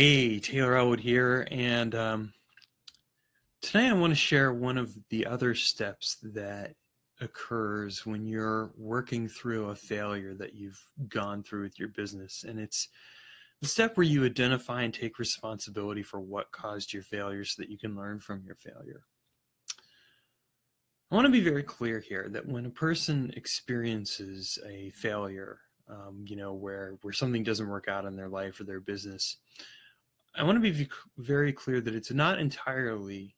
Hey, Taylor Elwood here, and today I want to share one of the other steps that occurs when you're working through a failure that you've gone through with your business. And it's the step where you identify and take responsibility for what caused your failure so that you can learn from your failure. I want to be very clear here that when a person experiences a failure, where something doesn't work out in their life or their business, I want to be very clear that it's not entirely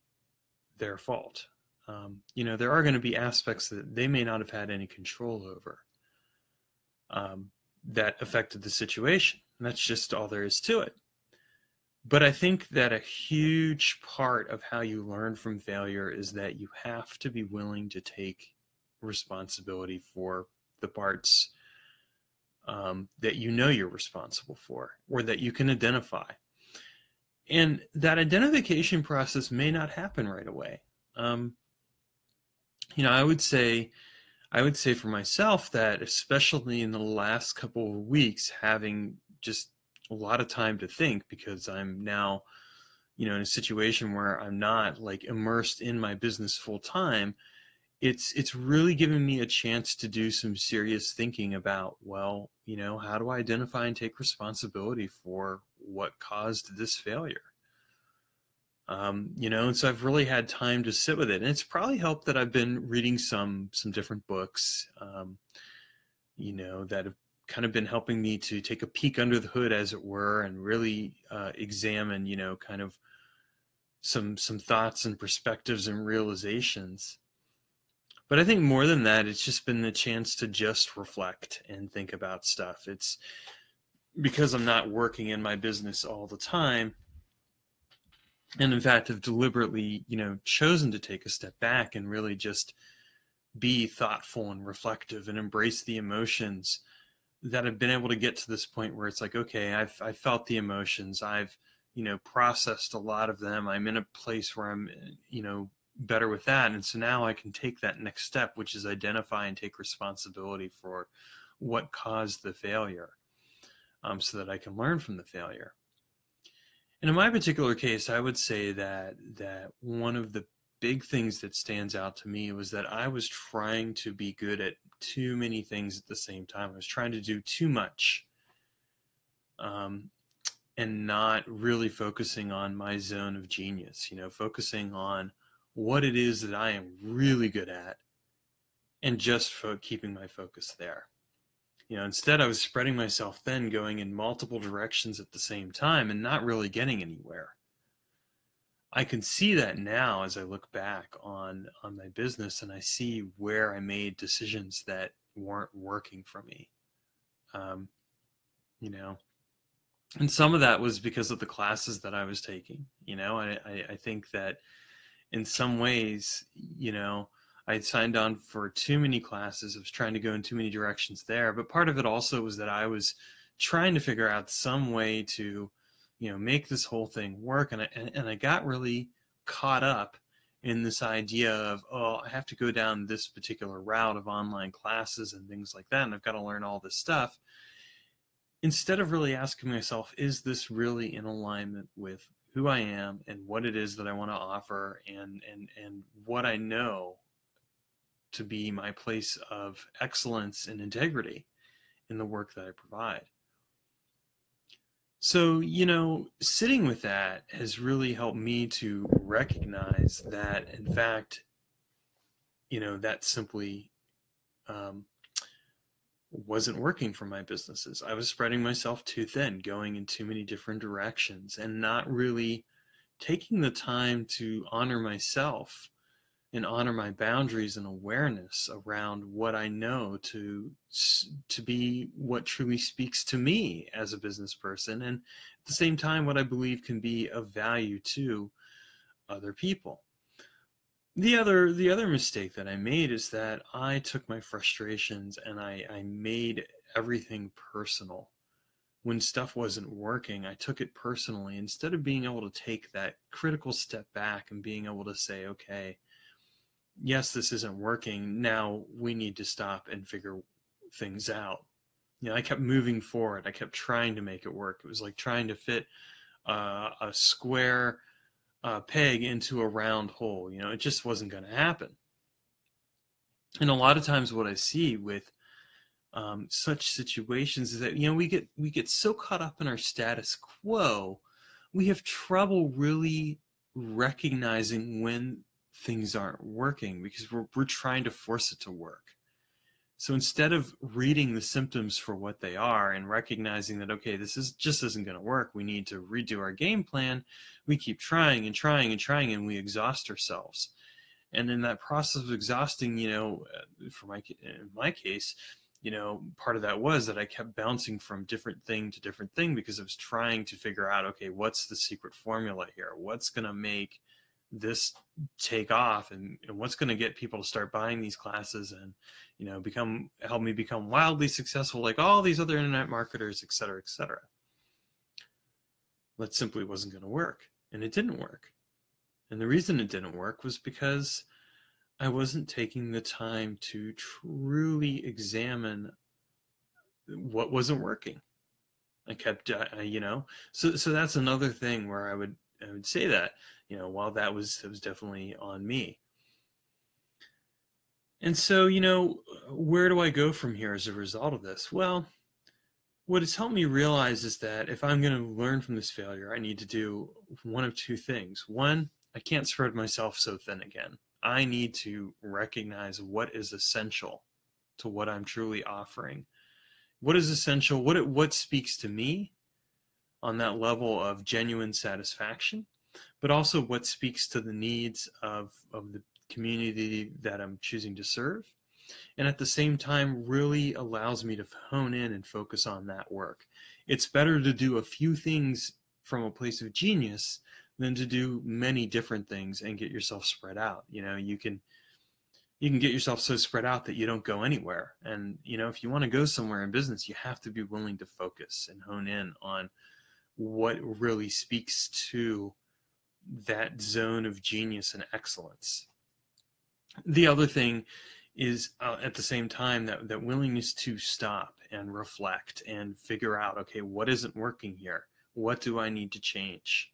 their fault. There are going to be aspects that they may not have had any control over that affected the situation. And that's just all there is to it. But I think that a huge part of how you learn from failure is that you have to be willing to take responsibility for the parts that you know you're responsible for or that you can identify. And that identification process may not happen right away. I would say for myself that especially in the last couple of weeks, having just a lot of time to think because I'm now, in a situation where I'm not like immersed in my business full time, it's really given me a chance to do some serious thinking about, well, how do I identify and take responsibility for what caused this failure? And so I've really had time to sit with it, and it's probably helped that I've been reading some different books, that have kind of been helping me to take a peek under the hood, as it were, and really examine, kind of some thoughts and perspectives and realizations. But I think more than that, it's just been the chance to just reflect and think about stuff. It's because I'm not working in my business all the time, and in fact have deliberately, chosen to take a step back and really just be thoughtful and reflective and embrace the emotions, that I've been able to get to this point where it's like, okay, I've felt the emotions. I've, processed a lot of them. I'm in a place where I'm, better with that. And so now I can take that next step, which is identify and take responsibility for what caused the failure, so that I can learn from the failure. And in my particular case, I would say that one of the big things that stands out to me was that I was trying to be good at too many things at the same time. I was trying to do too much, and not really focusing on my zone of genius, focusing on what it is that I am really good at and just keeping my focus there. Instead I was spreading myself thin, going in multiple directions at the same time and not really getting anywhere. I can see that now as I look back on my business, and I see where I made decisions that weren't working for me. And some of that was because of the classes that I was taking. I think that in some ways, I had signed on for too many classes. I was trying to go in too many directions there. But part of it also was that I was trying to figure out some way to, make this whole thing work. And I got really caught up in this idea of, oh, I have to go down this particular route of online classes and things like that, and I've got to learn all this stuff, instead of really asking myself, is this really in alignment with who I am and what it is that I want to offer, and what I know to be my place of excellence and integrity in the work that I provide. So, sitting with that has really helped me to recognize that, in fact, that simply wasn't working for my businesses. I was spreading myself too thin, going in too many different directions, and not really taking the time to honor myself and honor my boundaries and awareness around what I know to be what truly speaks to me as a business person, and at the same time what I believe can be of value to other people. The other mistake that I made is that I took my frustrations and I made everything personal. When stuff wasn't working, I took it personally instead of being able to take that critical step back and being able to say, okay, yes, this isn't working. Now we need to stop and figure things out. I kept moving forward. I kept trying to make it work. It was like trying to fit a square peg into a round hole. It just wasn't going to happen. And a lot of times what I see with such situations is that, we get so caught up in our status quo, we have trouble really recognizing when things aren't working because we're trying to force it to work. So instead of reading the symptoms for what they are and recognizing that, okay, just isn't going to work, we need to redo our game plan, we keep trying and trying and trying, and we exhaust ourselves. And in that process of exhausting, in my case, part of that was that I kept bouncing from different thing to different thing because I was trying to figure out, okay, what's the secret formula here? What's going to make this take off, and what's going to get people to start buying these classes and, help me become wildly successful like all these other internet marketers, et cetera, et cetera. That simply wasn't going to work, and it didn't work. And the reason it didn't work was because I wasn't taking the time to truly examine what wasn't working. I kept, so that's another thing where I would say that, while that was definitely on me. And so, where do I go from here as a result of this? Well, what it's helped me realize is that if I'm going to learn from this failure, I need to do one of two things. One, I can't spread myself so thin again. I need to recognize what is essential to what I'm truly offering. What is essential? What speaks to me on that level of genuine satisfaction, but also what speaks to the needs of the community that I'm choosing to serve. And at the same time, really allows me to hone in and focus on that work. It's better to do a few things from a place of genius than to do many different things and get yourself spread out. You can get yourself so spread out that you don't go anywhere. And, if you want to go somewhere in business, you have to be willing to focus and hone in on what really speaks to that zone of genius and excellence. The other thing is at the same time that willingness to stop and reflect and figure out, okay, what isn't working here? What do I need to change?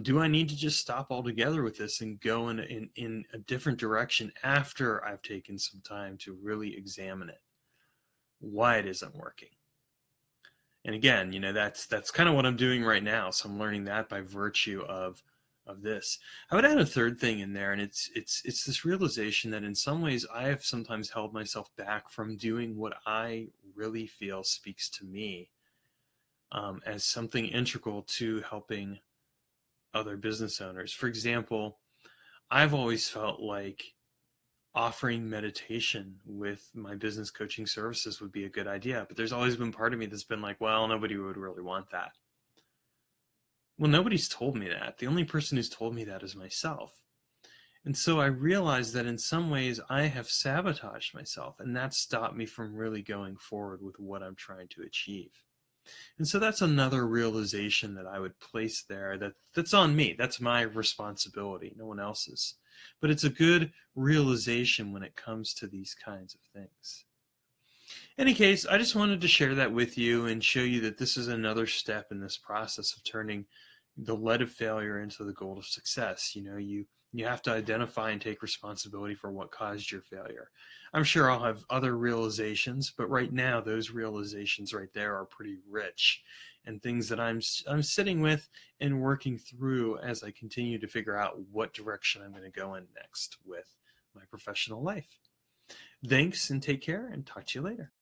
Do I need to just stop altogether with this and go in a different direction after I've taken some time to really examine it, why it isn't working? And again, that's kind of what I'm doing right now. So I'm learning that by virtue of this. I would add a third thing in there, and it's this realization that in some ways I have sometimes held myself back from doing what I really feel speaks to me as something integral to helping other business owners. For example, I've always felt like offering meditation with my business coaching services would be a good idea, but there's always been part of me that's been like, well, nobody would really want that. Well, nobody's told me that. The only person who's told me that is myself. And so I realized that in some ways I have sabotaged myself, and that stopped me from really going forward with what I'm trying to achieve. And so that's another realization that I would place there that's on me. That's my responsibility, no one else's. But it's a good realization when it comes to these kinds of things. In any case, I just wanted to share that with you and show you that this is another step in this process of turning the lead of failure into the gold of success. You have to identify and take responsibility for what caused your failure. I'm sure I'll have other realizations, but right now those realizations right there are pretty rich and things that I'm sitting with and working through as I continue to figure out what direction I'm going to go in next with my professional life. Thanks and take care, and talk to you later.